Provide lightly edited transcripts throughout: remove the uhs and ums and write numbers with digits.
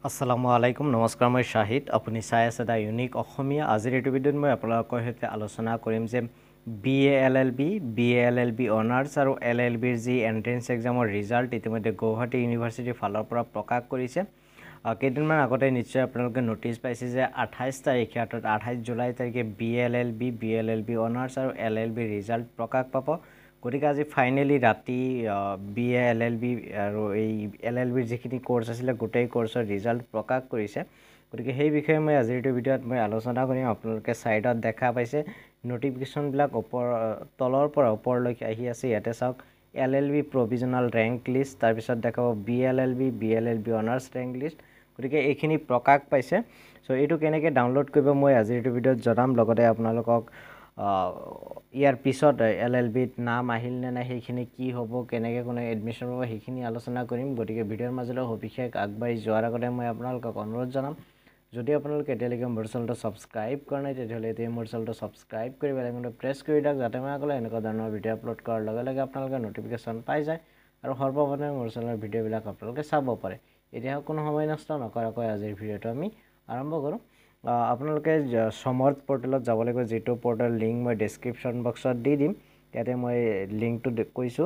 আসসালামু আলাইকুম নমস্কাৰ মই শাহিদ আপুনি চাই আছে দা ইউনিক অসমীয়া আজিৰ এই ভিডিঅ'ত মই আপোনালোকৰ সৈতে আলোচনা কৰিম যে BA অনাৰ্ছ আৰু LLBৰ যি এন্ট্ৰেন্স এক্সামৰ ৰিজাল্ট ইতিমধ্যে গুৱাহাটী ইউনিভাৰ্চিটিৰ ফালৰ পৰা প্ৰকাশ কৰিছে কেইদিনমান আগতে নিশ্চয় আপোনালোকে নোটিছ পাইছে যে 28 তাৰিখে অৰ্থাৎ 28 জুলাই তাৰিখে BA অনাৰ্ছ আৰু LLB ৰিজাল্ট প্ৰকাশ পাব গতিকে আজি ফাইনালি ৰাতি BA আৰু এই LLBৰ যিখিনি কোৰ্স আছিল গোটেই কোৰ্সৰ ৰিজাল্ট প্ৰকাশ কৰিছে গতিকে সেই বিষয়ে মই আজিৰ ভিডিঅ'ত মই আলোচনা কৰিম আপোনালোকে সাইডত দেখা পাইছে নোটিফিকেশন বিলাক তলৰ পৰা ওপৰলৈকে আহি আছে ইয়াতে চাওক LLB প্ৰভিজনাল ৰেংক লিষ্ট তাৰ পিছত দেখাব BLLB অনাৰ্ছ ৰেংক লিষ্ট গতিকে এইখিনি প্ৰকাশ পাইছে সো এইটো কেনেকৈ ডাউনলোড কৰিব মই আজিৰ ভিডিঅ'ত জনাম লগতে আপোনালোকক ইয়াৰ পিছত LLBত নাম আহিল নে নাই সেইখিনি কি হ'ব কেনেকৈ কোনে এডমিশন হ'ব সেইখিনি আলোচনা কৰিম গতিকে ভিডিঅ'ৰ মাজলৈ সবিশেষ আগবাঢ়ি যোৱাৰ আগতে মই আপোনালোকক অনুৰোধ জনাম যদি আপোনালোকে এতিয়ালৈকে মোৰ চেনেলটো সাবস্ক্ৰাইব কৰা নাই তেতিয়াহ'লে এতিয়া মোৰ চেনেলটো সাবস্ক্ৰাইব কৰি বেল আইকনটো প্ৰেছ কৰি দিয়ক যাতে মই আগলৈ এনেকুৱা ধৰণৰ ভিডিঅ' আপলোড কৰাৰ লগে লগে আপোনালোকে নটিফিকেশ্যন পাই যায় আৰু সৰ্বপ্ৰথমে মোৰ চেনেলৰ ভিডিঅ'বিলাক আপোনালোকে চাব পাৰে এতিয়া কোনো সময় নষ্ট নকৰাকৈ আজিৰ ভিডিঅ'টো আমি আৰম্ভ কৰোঁ আপোনালোকে সমৰ্থ পোৰ্টেলত যাব লাগিব যেটো পোৰ্টেল লিংক মই ডেসক্ৰিপচন বক্সত দি দিম ইয়াতে মই লিংকটো কৈছো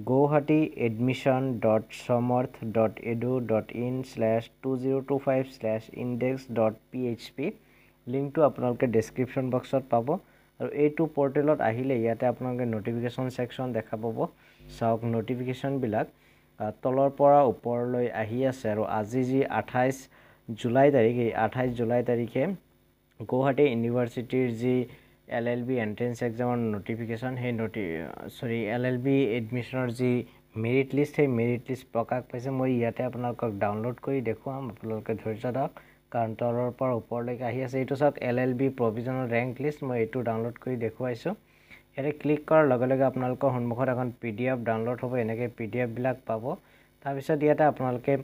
guwahati.samarth.edu.in/2025/index.php লিংকটো আপোনালোকে ডেসক্ৰিপচন বক্সত পাব আৰু এইটো পোৰ্টেলত আহিলে ইয়াতে আপোনালোকে নোটিফিকেশন সেকশন দেখা পাব চাওক নোটিফিকেশন বিলাক তলৰ পৰা ওপৰলৈ আহি আছে আৰু আজি যি 28 জুলাই তাৰিখ এই 28 জুলাই তাৰিখে গুৱাহাটী ইউনিভাৰ্চিটিৰ যি LLB এন্ট্ৰেন্স এক্সামৰ নোটিফিকেশন হে LLB এডমিশনৰ যি মেৰিট লিষ্ট হে মেৰিট লিষ্ট প্ৰকাশ পাইছে মই ইয়াতে আপোনালোকক ডাউনলোড কৰি দেখুৱাম আপোনালোকে ধৈৰ্য ধৰক কাৰণ তলৰ পৰা ওপৰলৈকে আহি আছে এইটো চাওক LLB প্ৰভিজনাল ৰেংক লিষ্ট মই এইটো ডাউনলোড কৰি দেখুৱাইছো ইয়াতে ক্লিক কৰাৰ লগে লগে আপোনালোকৰ সন্মুখত এখন PDF ডাউনলোড হ'ব এনেকৈ PDF বিলাক পাব তাৰ পিছত ইয়াতে আপোনালোকে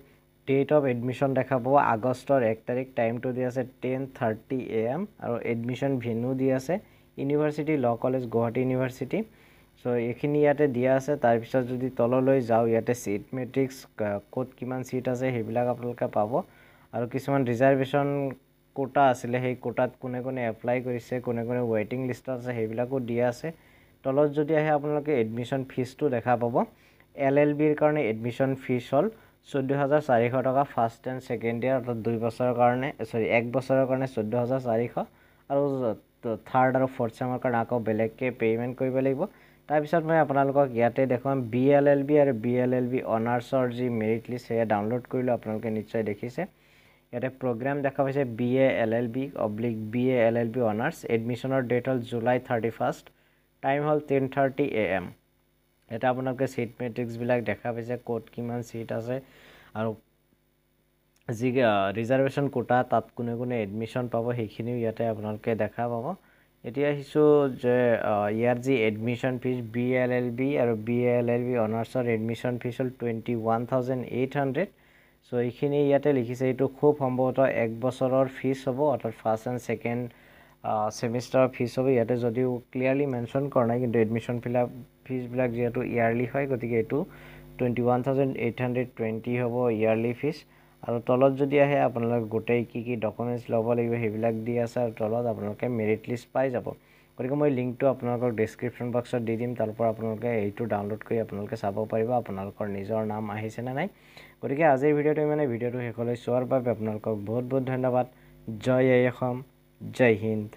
Date of admission দেখাব আগষ্টৰ 1 তাৰিখ টাইমটো দি আছে 10:30 AM আৰু এডমিশন ভেন্যু দি আছে university law college Guwahati university so এইখিনি ইয়াতে দিয়া আছে তাৰ পিছত যদি তললৈ যাও ইয়াতে সিট মেট্ৰিক্স কোড কিমান সিট আছে হেবিলাক আপোনালোকে পাব আৰু কিছুমান ৰিজাৰ্ভেশন কোটা আছিল সেই কোটাত কোনে কোনে এপ্লাই কৰিছে কোনে কোনে ৱেটিং লিষ্টত আছে হেবিলাকো দিয়া আছে তলত যদি আহে আপোনালোকে এডমিশন ফিজটো দেখা পাব LLBৰ কাৰণে এডমিশন ফিজ হল 14400 টকা ফাৰ্স্ট এণ্ড সেকেন্ড ইয়াৰ অৰ্থাৎ 2 বছৰৰ কাৰণে 1 বছৰৰ কাৰণে 14400 আৰু থাৰ্ড আৰু ফৰ্থ সেমৰ কাৰণে আকৌ বেলেগকে পেমেন্ট কৰিব লাগিব তাৰ পিছত মই আপোনালোকক ইয়াতে দেখুৱাম BLLB আৰু BLLB অনাৰ্ছৰ যি মেৰিট লিষ্ট সেয়া ডাউনলোড কৰিলো আপোনালোকে নিশ্চয় দেখিছে ইয়াতে প্ৰগ্ৰাম দেখা পাইছে BALLB অনাৰ্ছ এডমিশনৰ ডেট হল জুলাই 31 টাইম হল 10:30 AM এটা আপোনালোকে সিট মেট্ৰিক্স বিলাক দেখা পাইছে কোড কিমান সিট আছে আৰু যি ৰিজাৰ্ভেশন কোটা তাত কোনে কোনে এডমিশন পাব সেইখিনি ইয়াতে আপোনালোকে দেখা পাব এতিয়া হিসু যে ইয়াৰ যি এডমিশন ফিজ BLLB আৰু BLLB অনাৰ্ছৰ এডমিশন ফিজ হল 21800 সো এইখিনি ইয়াতে লিখিছে এইটো খুব সম্ভৱত 1 বছৰৰ ফিজ হ'ব অৰ্থাৎ ফাৰ্স্ট এণ্ড সেকেন্ড সেমিস্টাৰ ফিজ হ'ব ইয়াতে যদিও ক্লিয়াৰলি মেনশন কৰা নাই কিন্তু এডমিশন ফিজ বিলাক যেটো ইয়াৰলি হয় গতিকে এটো 21820 হ'ব ইয়াৰলি ফিজ আৰু তলত যদি আহে আপোনালোক গোটেই কি ডকুমেন্টস লব লাগিব হেবিলাক দি আছে আৰু তলত আপোনালোকে মেৰিট লিষ্ট পাই যাব গতিকে মই লিংকটো আপোনালোকক ডেসক্ৰিপচন বক্সত দি দিম তাৰ পৰা আপোনালোকে এইটো ডাউনলোড কৰি আপোনালোকে চাব পাৰিব আপোনালোকৰ নিজৰ নাম আহিছে না নাই গতিকে আজিৰ ভিডিঅ'টো মানে ভিডিঅ'টো শেষলৈ চোৱাৰ বাবে আপোনালোকক বহুত বহুত ধন্যবাদ জয় অসম জয় হিন্দ